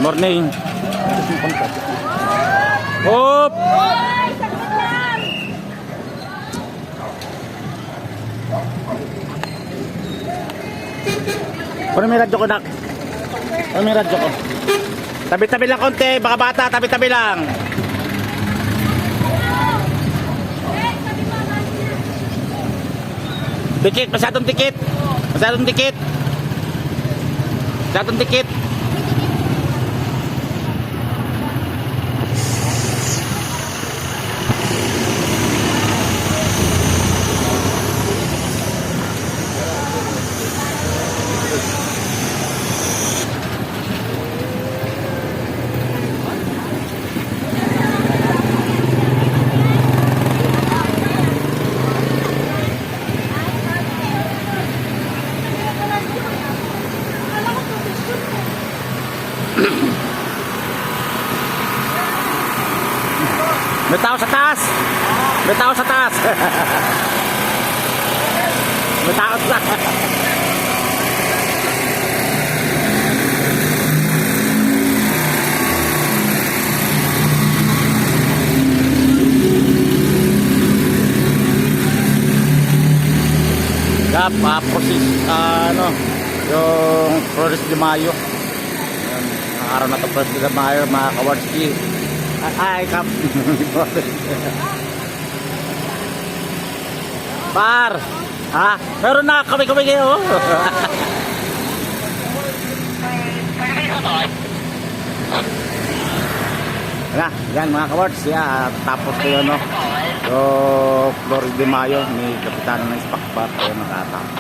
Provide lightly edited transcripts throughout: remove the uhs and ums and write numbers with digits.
Morning. Hop! Ano may radyo ko, Nak? Ano may radyo ko? Tabi-tabi lang konti, baka bata, tabi-tabi lang. Dikit, masyadong dikit. Masyadong dikit. Masyadong dikit. May tao sa taas. May tao sa taas. May tao sa taas. Process, yung Flores de Mayo. Araw na ito, Flores de Mayo, mga kawarski. Ay, kap. Par. Ha? Meron na kami kayo. Yan mga kawards. Tapos ko yun, so, Flores de Mayo ni Kapitano ng Spakbat. Ayun, nakatapos.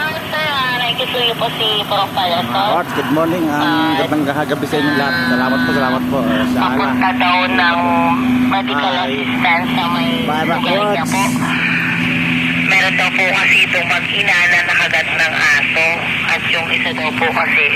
Nakikisuyo po si Prof. Palato. Good morning. Gandang gabi sa inyong lahat. Salamat po. Papunta daw ng medical assistance sa may lugar niya po. Meron daw po kasi itong mag-ina na nakagat ng aso. At yung isa daw po kasi